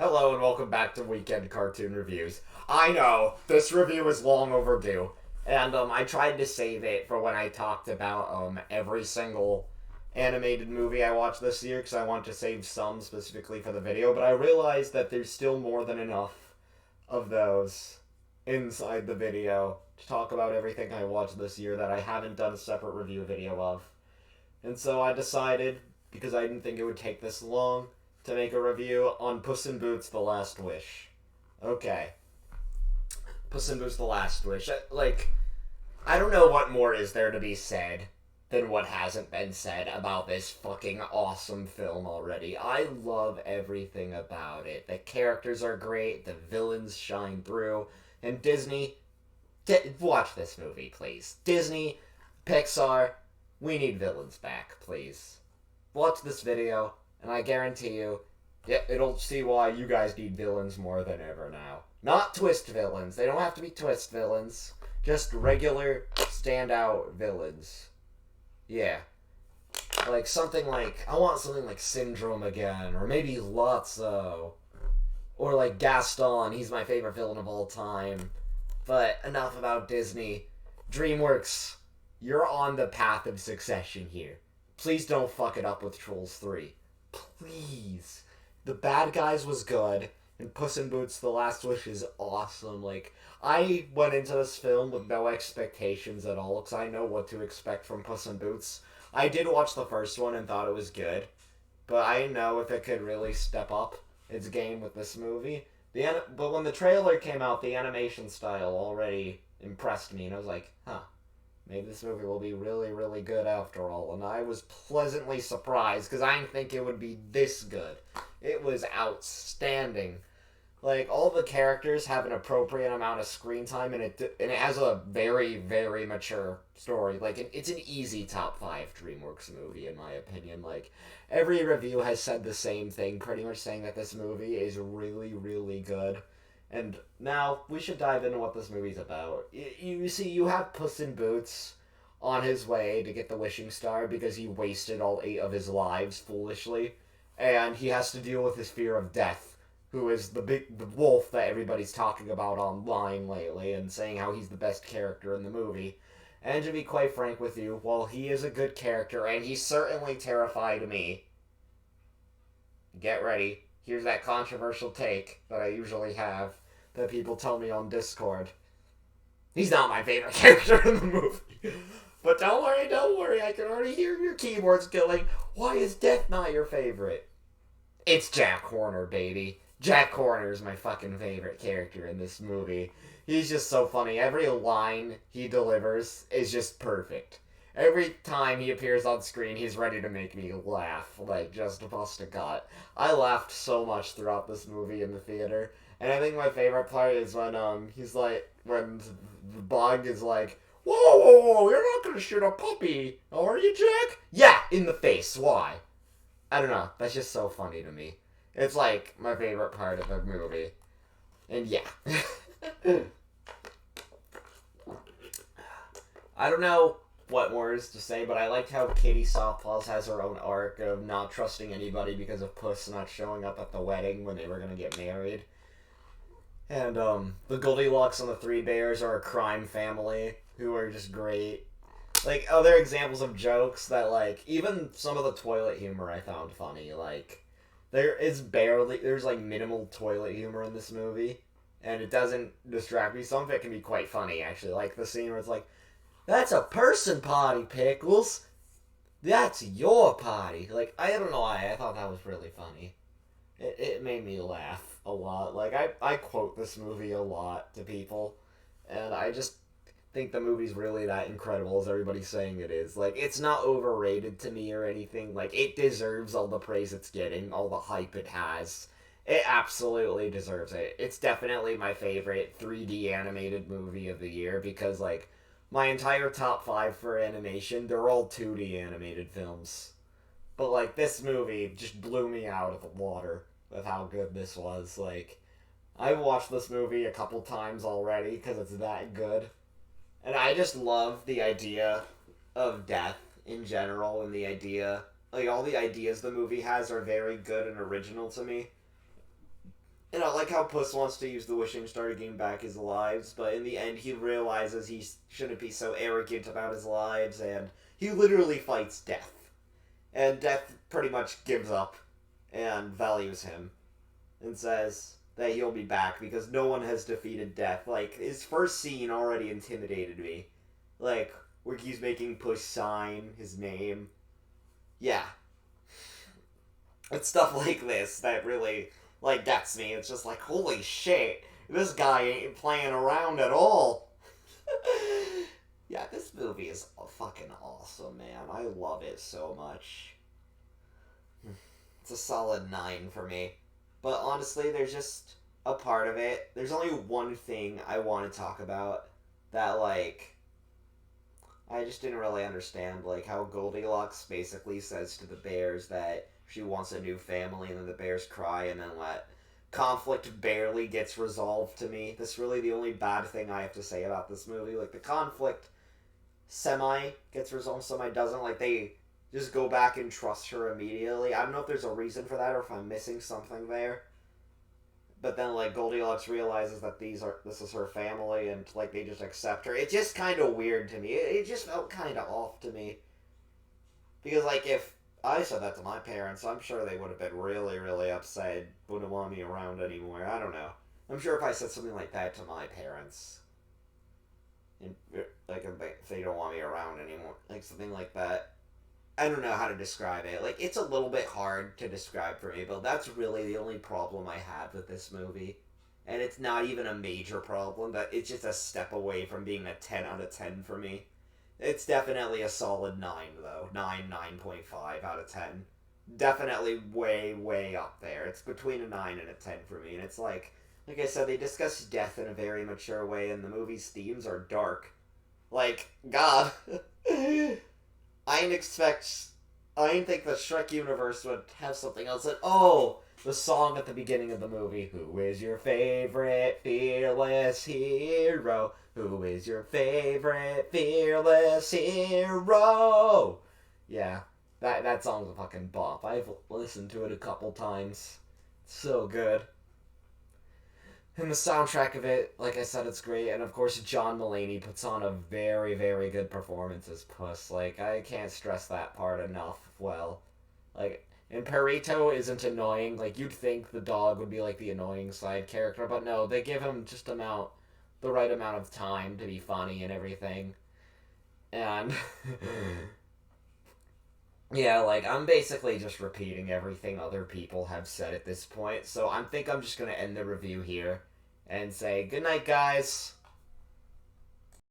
Hello and welcome back to Weekend Cartoon Reviews. I know, this review is long overdue. And I tried to save it for when I talked about every single animated movie I watched this year because I want to save some specifically for the video, but I realized that there's still more than enough of those inside the video to talk about everything I watched this year that I haven't done a separate review video of. And so I decided, because I didn't think it would take this long, to make a review on Puss in Boots: The Last Wish. Okay. Puss in Boots: The Last Wish. I don't know what more is there to be said than what hasn't been said about this fucking awesome film already. I love everything about it. The characters are great, the villains shine through, and Disney, watch this movie, please. Disney, Pixar, we need villains back, please. Watch this video, and I guarantee you, it'll see why you guys need villains more than ever now. Not twist villains. They don't have to be twist villains. Just regular, standout villains. Yeah. I want something like Syndrome again, or maybe Lotso. Or like Gaston, he's my favorite villain of all time. But enough about Disney. DreamWorks, you're on the path of succession here. Please don't fuck it up with Trolls 3. Please. The Bad Guys was good, and Puss in Boots: The Last Wish is awesome. I went into this film with no expectations at all, because I know what to expect from Puss in Boots. I did watch the first one and thought it was good, but I didn't know if it could really step up its game with this movie. But when the trailer came out, the animation style already impressed me, and I was like, maybe this movie will be really, really good after all. And I was pleasantly surprised, because I didn't think it would be this good. It was outstanding. All the characters have an appropriate amount of screen time, and it has a very, very mature story. It's an easy top 5 DreamWorks movie, in my opinion. Every review has said the same thing, pretty much saying that this movie is really, really good. And now, we should dive into what this movie's about. You see, you have Puss in Boots on his way to get the wishing star because he wasted all 8 of his lives foolishly. And he has to deal with his fear of death, who is the wolf that everybody's talking about online lately and saying how he's the best character in the movie. And to be quite frank with you, while he is a good character, and he certainly terrified me, get ready, here's that controversial take that I usually have that people tell me on Discord. He's not my favorite character in the movie. But don't worry, I can already hear your keyboards going, why is Death not your favorite? It's Jack Horner, baby. Jack Horner is my fucking favorite character in this movie. He's just so funny. Every line he delivers is just perfect. Every time he appears on screen, he's ready to make me laugh, just bust a gut. I laughed so much throughout this movie in the theater, and I think my favorite part is when when Bog is like, whoa, you're not gonna shoot a puppy, are you, Jack? Yeah, in the face. Why? I don't know. That's just so funny to me. It's my favorite part of the movie. And yeah. I don't know what words to say, but I liked how Katie Softpaws has her own arc of not trusting anybody because of Puss not showing up at the wedding when they were going to get married. And the Goldilocks and the Three Bears are a crime family who are just great. Other examples of jokes that, even some of the toilet humor I found funny. There's minimal toilet humor in this movie, and it doesn't distract me. Some of it can be quite funny, actually. The scene where it's that's a person potty, Pickles. That's your potty. I don't know why, I thought that was really funny. It made me laugh a lot. I quote this movie a lot to people, and I just think the movie's really that incredible as everybody's saying it is. It's not overrated to me or anything. It deserves all the praise it's getting, all the hype it has. It absolutely deserves it. It's definitely my favorite 3D animated movie of the year because, my entire top 5 for animation, they're all 2D animated films. But, this movie just blew me out of the water with how good this was. I've watched this movie a couple times already because it's that good. And I just love the idea of death in general, and the idea, all the ideas the movie has are very good and original to me. And I like how Puss wants to use the wishing star to gain back his lives, but in the end he realizes he shouldn't be so arrogant about his lives, and he literally fights death. And death pretty much gives up and values him and says that he'll be back because no one has defeated death. Like, his first scene already intimidated me. Like, where he's making Puss sign his name. Yeah. It's stuff like this that really, like, gets me. It's just like, holy shit, this guy ain't playing around at all. Yeah, this movie is fucking awesome, man. I love it so much. It's a solid 9 for me. But honestly, there's just a part of it. There's only one thing I want to talk about that, like, I just didn't really understand, like, how Goldilocks basically says to the bears that she wants a new family, and then the bears cry, and then what? Conflict barely gets resolved to me. That's really the only bad thing I have to say about this movie. Like, the conflict semi gets resolved, semi doesn't. Like, they just go back and trust her immediately. I don't know if there's a reason for that or if I'm missing something there. But then, like, Goldilocks realizes that this is her family, and, like, they just accept her. It's just kind of weird to me. It just felt kind of off to me. Because, like, if I said that to my parents, I'm sure they would have been really, really upset. Wouldn't want me around anymore. I don't know. I'm sure if I said something like that to my parents, and, like, if they don't want me around anymore, like, something like that, I don't know how to describe it. Like, it's a little bit hard to describe for me, but that's really the only problem I have with this movie. And it's not even a major problem, but it's just a step away from being a 10 out of 10 for me. It's definitely a solid 9, though. 9, 9.5 out of 10. Definitely way, way up there. It's between a 9 and a 10 for me. And it's like I said, they discuss death in a very mature way, and the movie's themes are dark. Like, God. I didn't expect. I didn't think the Shrek universe would have something else. And the song at the beginning of the movie. Who is your favorite fearless hero? Who is your favorite fearless hero? Yeah, that song's a fucking bop. I've listened to it a couple times. It's so good. And the soundtrack of it, like I said, it's great. And of course, John Mulaney puts on a very, very good performance as Puss. Like, I can't stress that part enough. Well, like, and Perito isn't annoying. Like, you'd think the dog would be like the annoying side character, but no, they give him just the right amount of time to be funny and everything. And yeah, like, I'm basically just repeating everything other people have said at this point. So I think I'm just gonna end the review here and say good night, guys.